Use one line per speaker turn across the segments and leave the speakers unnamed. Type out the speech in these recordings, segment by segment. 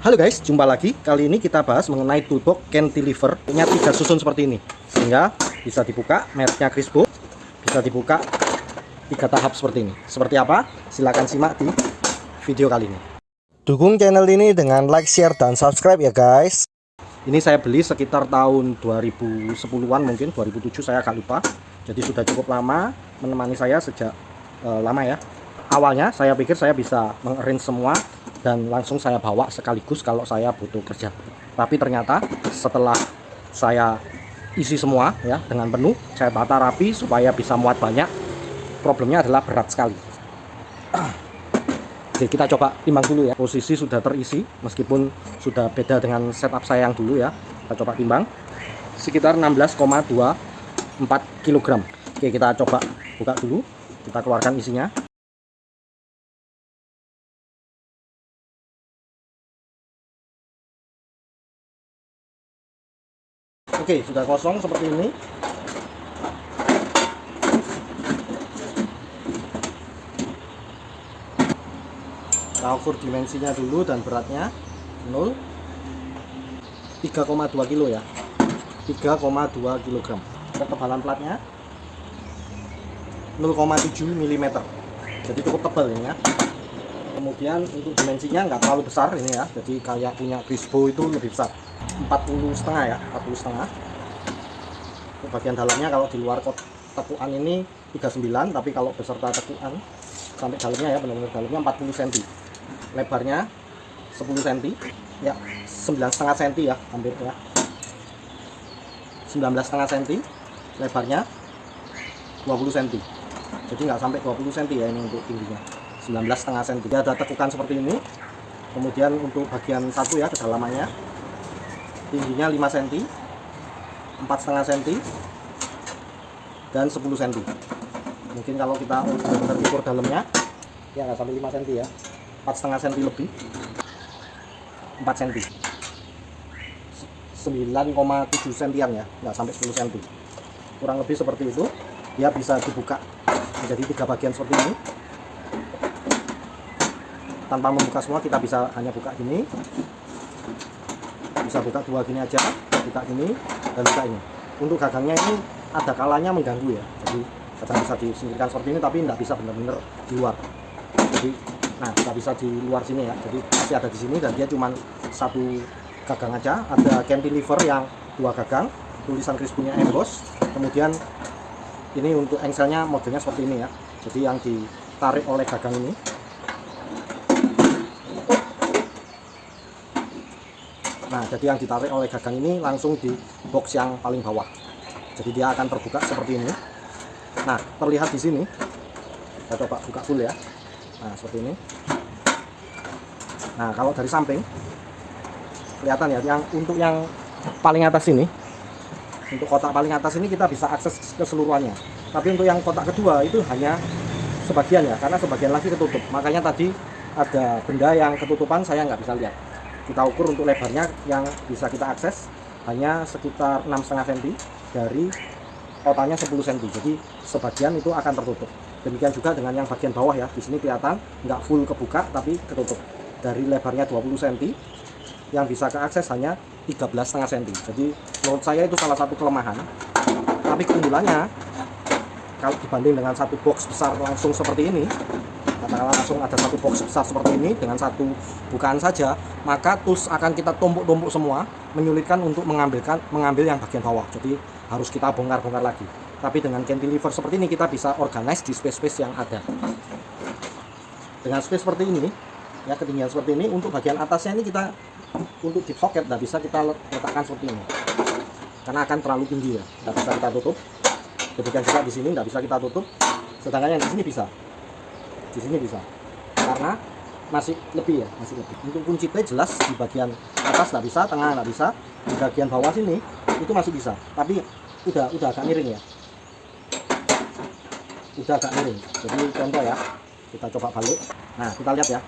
Halo guys, jumpa lagi. Kali ini kita bahas mengenai toolbox cantilever. Punya 3 susun seperti ini, sehingga bisa dibuka, mereknya Crispo. Bisa dibuka 3 tahap seperti ini. Seperti apa? Silahkan simak di video kali ini. Dukung channel ini dengan like, share, dan subscribe ya guys. Ini saya beli sekitar tahun 2010-an, mungkin 2007, saya agak lupa. Jadi sudah cukup lama menemani saya sejak lama ya. Awalnya saya pikir saya bisa mengarrange semua dan langsung saya bawa sekaligus kalau saya butuh kerja. Tapi ternyata setelah saya isi semua ya dengan penuh, saya tata rapi supaya bisa muat banyak. Problemnya adalah berat sekali. Oke, kita coba timbang dulu ya. Posisi sudah terisi meskipun sudah beda dengan setup saya yang dulu ya. Kita coba timbang sekitar 16,24 kg. Oke, kita coba buka dulu. Kita keluarkan isinya. Oke, sudah kosong seperti ini. Kita ukur dimensinya dulu dan beratnya 0 3,2 kilo ya. 3,2 kg. Ketebalan platnya 0,7 mm. Jadi cukup tebal ini ya. Kemudian untuk dimensinya nggak terlalu besar ini ya. Jadi kayak punya Crispo itu lebih besar. 40,5 ya, 40,5. Untuk bagian dalamnya kalau di luar tekuan ini 39, tapi kalau beserta tekuan sampai dalamnya ya, benar-benar dalamnya 40 cm. Lebarnya 10 cm. Ya, 9,5 cm ya, hampir ya. 19,5 cm. Lebarnya 20 cm. Jadi nggak sampai 20 cm ya ini untuk tingginya. 19,5 cm. Dia ada tekukan seperti ini. Kemudian untuk bagian satu ya, kedalamannya tingginya 5 cm, 4,5 cm, dan 10 cm. Mungkin kalau kita benar-benar ukur dalamnya ya nggak sampai 5 cm ya, 4,5 cm lebih, 4 cm, 9,7 cm ya, nggak sampai 10 cm. Kurang lebih seperti itu. Dia bisa dibuka menjadi 3 bagian seperti ini. Tanpa membuka semua, kita bisa hanya buka gini. Bisa buka 2 gini aja, buka gini dan buka ini. Untuk gagangnya ini ada kalanya mengganggu ya, jadi kadang bisa disingkirkan seperti ini, tapi tidak bisa benar-benar di luar. Jadi nah, tidak bisa di luar sini ya, jadi masih ada di sini dan dia cuma 1 gagang aja. Ada cantilever yang 2 gagang, tulisan Crispo-nya emboss. Kemudian ini untuk engselnya modelnya seperti ini ya, jadi yang ditarik oleh gagang ini. Nah, jadi yang ditarik oleh gagang ini langsung di box yang paling bawah. Jadi dia akan terbuka seperti ini. Nah, terlihat di sini. Kita coba buka full ya. Nah, seperti ini. Nah, kalau dari samping kelihatan ya, untuk yang paling atas ini, untuk kotak paling atas ini kita bisa akses keseluruhannya. Tapi untuk yang kotak kedua itu hanya sebagian ya, karena sebagian lagi ketutup. Makanya tadi ada benda yang ketutupan, saya nggak bisa lihat. Kita ukur untuk lebarnya yang bisa kita akses hanya sekitar 6,5 cm dari totalnya 10 cm. Jadi sebagian itu akan tertutup. Demikian juga dengan yang bagian bawah ya. Di sini kelihatan nggak full kebuka tapi ketutup. Dari lebarnya 20 cm yang bisa keakses hanya 13,5 cm. Jadi menurut saya itu salah satu kelemahan. Tapi keunggulannya kalau dibanding dengan satu box besar langsung seperti ini, katakanlah langsung ada satu box besar seperti ini dengan satu bukaan saja, maka tools akan kita tumpuk-tumpuk semua, menyulitkan untuk mengambil yang bagian bawah. Jadi harus kita bongkar-bongkar lagi. Tapi dengan cantilever seperti ini kita bisa organize di space-space yang ada. Dengan space seperti ini, ya ketinggian seperti ini, untuk bagian atasnya ini kita untuk deep socket tidak bisa kita letakkan seperti ini, karena akan terlalu tinggi ya, tidak bisa kita tutup. Demikian juga di sini tidak bisa kita tutup. Sedangkan yang di sini bisa. Di sini bisa, karena masih lebih ya, masih lebih. Untuk kunci T jelas di bagian atas nggak bisa, tengah nggak bisa, di bagian bawah sini itu masih bisa, tapi udah agak miring ya, udah agak miring. Jadi contoh ya, kita coba balik. Nah, kita lihat ya,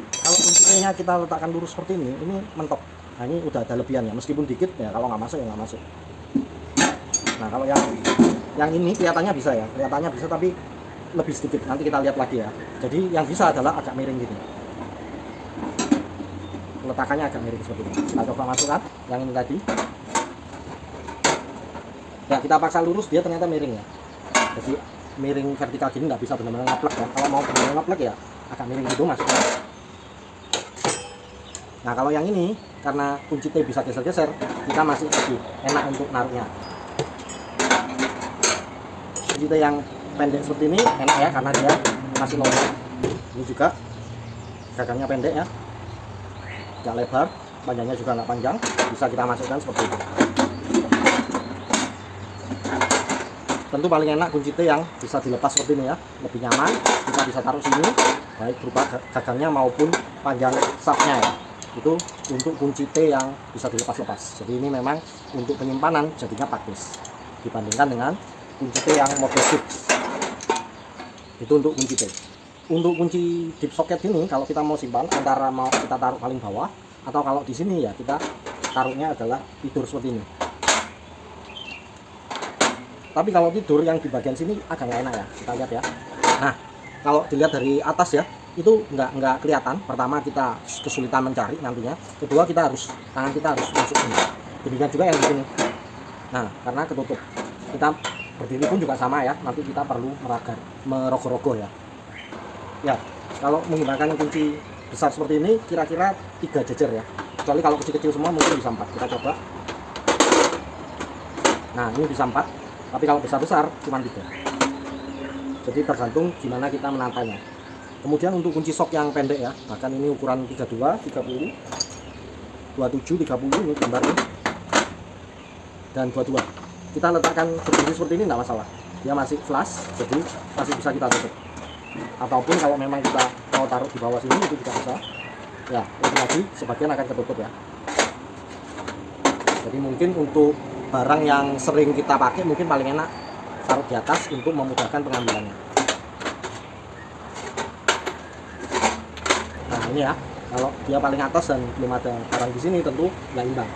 kalau kunci T-nya kita letakkan lurus seperti ini mentok. Nah, ini udah ada lebihan ya, meskipun dikit ya, kalau nggak masuk ya nggak masuk. Nah, kalau yang ini kelihatannya bisa ya, kelihatannya bisa, tapi lebih sedikit, nanti kita lihat lagi ya. Jadi yang bisa adalah agak miring gini. peletakannya agak miring seperti ini. Kita coba masukkan yang ini tadi. Ya, kita paksa lurus, dia ternyata miring ya. Jadi miring vertikal gini nggak bisa benar-benar ngaplek ya. Kalau mau benar-benar ngaplek ya agak miring gitu masuknya. Nah, kalau yang ini karena kunci T bisa geser-geser, kita masih lebih enak untuk naruhnya. Kunci T yang pendek seperti ini enak ya, karena dia masih longgar. Ini juga gagangnya pendek ya, nggak lebar, panjangnya juga nggak panjang, bisa kita masukkan seperti itu. Tentu paling enak kunci T yang bisa dilepas seperti ini ya, lebih nyaman. Kita bisa taruh sini, baik berupa gagangnya maupun panjang shaftnya ya. Itu untuk kunci T yang bisa dilepas-lepas. Jadi ini memang untuk penyimpanan jadinya praktis dibandingkan dengan kunci T yang model fix. Itu untuk kunci T. Untuk kunci deep socket ini kalau kita mau simpan, antara mau kita taruh paling bawah atau kalau di sini ya kita taruhnya adalah tidur seperti ini. Tapi kalau tidur yang di bagian sini agak nggak enak ya, kita lihat ya. Nah, kalau dilihat dari atas ya, itu nggak kelihatan. Pertama kita kesulitan mencari nantinya. Kedua tangan kita harus masuk sini. Demikian juga yang di sini. Nah, karena ketutup. Kita berdiri pun juga sama ya. Nanti kita perlu merogoh-rogoh ya. Ya, kalau menggunakan kunci besar seperti ini kira-kira 3 jejer ya. Kecuali kalau kecil-kecil semua mungkin bisa 4. Kita coba. Nah, ini bisa 4. Tapi kalau besar-besar cuma 3. Jadi tergantung gimana kita menatanya. Kemudian untuk kunci sok yang pendek ya, bahkan ini ukuran 32, 30, 27, 30 ini gambarnya, dan 22. Kita letakkan berdiri seperti ini tidak masalah, dia masih flush, jadi masih bisa kita tutup. Ataupun kalau memang kita mau taruh di bawah sini itu juga bisa. Ya, lagi sebagian akan ketutup ya. Jadi mungkin untuk barang yang sering kita pakai mungkin paling enak taruh di atas untuk memudahkan pengambilannya. Nah ini ya, kalau dia paling atas dan belum ada barang di sini tentu nggak imbang.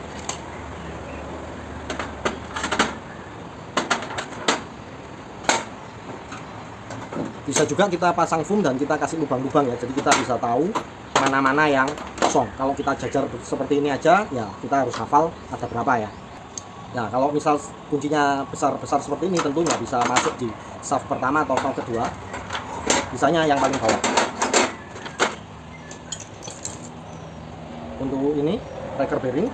Bisa juga kita pasang foam dan kita kasih lubang-lubang ya, jadi kita bisa tahu mana-mana yang kosong. Kalau kita jajar seperti ini aja, ya kita harus hafal ada berapa ya. Nah kalau misal kuncinya besar-besar seperti ini tentu nggak bisa masuk di shaft pertama atau shaft kedua, bisanya yang paling bawah. Untuk ini tracker bearing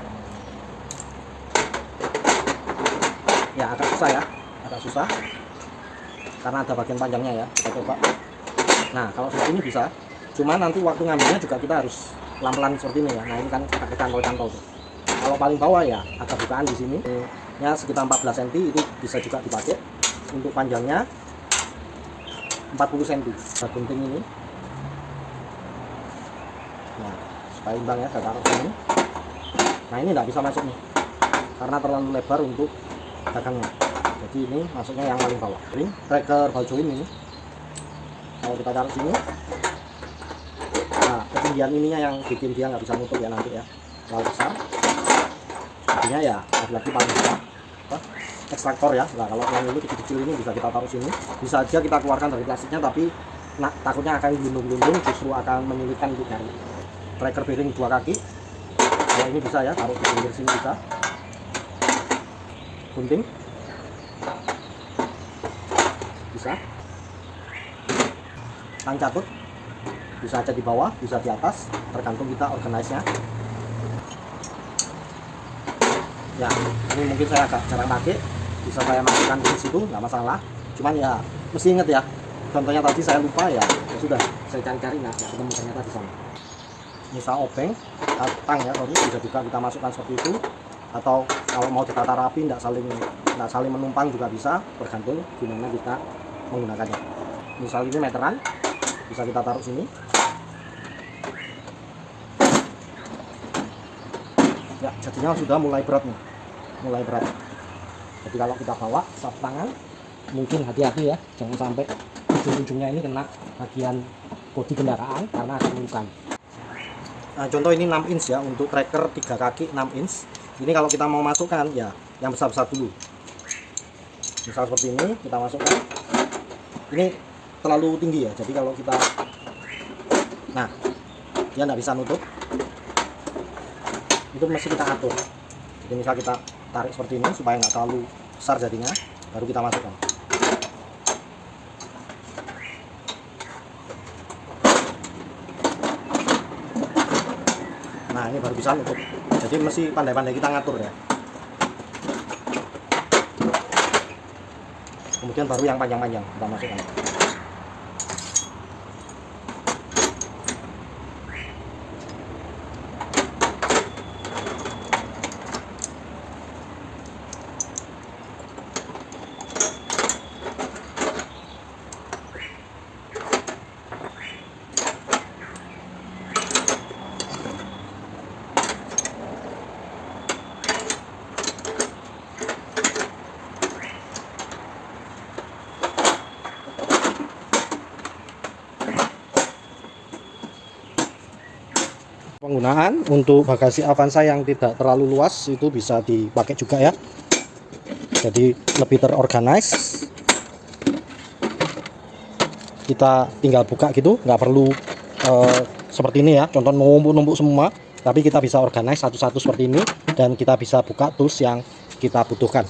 ya agak susah ya, agak susah karena ada bagian panjangnya ya. Kita coba. Nah kalau seperti ini bisa, cuma nanti waktu ngambilnya juga kita harus pelan-pelan seperti ini ya. Nah ini kan pakai cantol-cantol tuh. Kalau paling bawah ya ada bukaan di sini ya, sekitar 14 cm itu bisa juga dipakai. Untuk panjangnya 40 cm gunting ini. Nah supaya imbang ya, saya taruh sini. Nah ini tidak bisa masuk nih karena terlalu lebar untuk gagangnya. Jadi ini masuknya yang paling bawah. Ring tracker ball joint ini kalau kita taruh sini, nah ketinggian ininya yang bikin dia nggak bisa nutup ya nanti ya, terlalu besar. Jadinya ya lagi paling besar ekstraktor ya. Nah kalau yang ini kecil-kecil ini bisa kita taruh sini, bisa aja kita keluarkan dari plastiknya, tapi nah, takutnya akan gelundung-gelundung, justru akan menyulitkan untuk nyari. Tracker bearing 2 kaki, kalau ini bisa ya, taruh di pinggir sini bisa. Gunting bisa, tang catut bisa aja di bawah, bisa di atas, tergantung kita organize-nya. Ya ini mungkin saya agak jarang pakai, bisa saya masukkan di situ nggak masalah, cuman ya mesti inget ya, contohnya tadi saya lupa ya, sudah saya cari-cari nggak ketemu ternyata di sana. Misal obeng, tang ya, bisa juga kita masukkan seperti itu, atau kalau mau ditata rapi nggak saling menumpang juga bisa, tergantung gimana kita menggunakannya. Misal ini meteran, bisa kita taruh sini. Ya jadinya sudah mulai berat nih, mulai berat. Jadi kalau kita bawa sapu tangan mungkin hati-hati ya, jangan sampai ujung-ujungnya ini kena bagian bodi kendaraan karena akan melukai. Nah, contoh ini 6 inch ya, untuk tracker 3 kaki 6 inch. Ini kalau kita mau masukkan ya yang besar-besar dulu. Misal seperti ini kita masukkan. Ini terlalu tinggi ya, jadi kalau kita, nah dia nggak bisa nutup. itu mesti kita atur. Jadi misal kita tarik seperti ini supaya nggak terlalu besar jadinya, baru kita masukkan. Nah ini baru bisa nutup. Jadi mesti pandai-pandai kita ngatur ya. Kemudian baru yang panjang-panjang kita masukkan. Penggunaan untuk bagasi Avanza yang tidak terlalu luas itu bisa dipakai juga ya, jadi lebih terorganize. Kita tinggal buka gitu, nggak perlu seperti ini ya, contoh numpuk-numpuk semua, tapi kita bisa organize satu-satu seperti ini dan kita bisa buka tools yang kita butuhkan.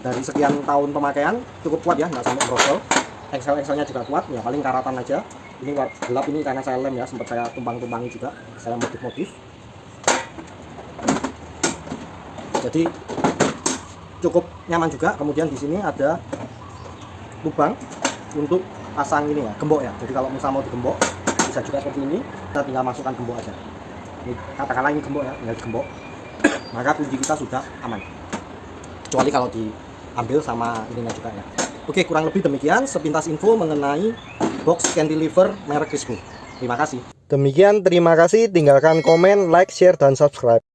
Dari sekian tahun pemakaian cukup kuat ya, nggak sampai brosol. Excel-nya juga kuat ya, paling karatan aja. Ini warna gelap ini karena saya lem ya, sempat saya tumpang-tumpangi juga, saya motif-motif. Jadi cukup nyaman juga. Kemudian di sini ada lubang untuk pasang ini ya, gembok ya. Jadi kalau misal mau digembok bisa juga seperti ini, kita tinggal masukkan gembok aja. Ini katakanlah ini gembok ya, tinggal digembok, maka kunci kita sudah aman. Kecuali kalau diambil sama ininya juga ya. Oke, kurang lebih demikian sepintas info mengenai box cantilever merek Crisco. Terima kasih. Demikian, terima kasih. Tinggalkan komen, like, share, dan subscribe.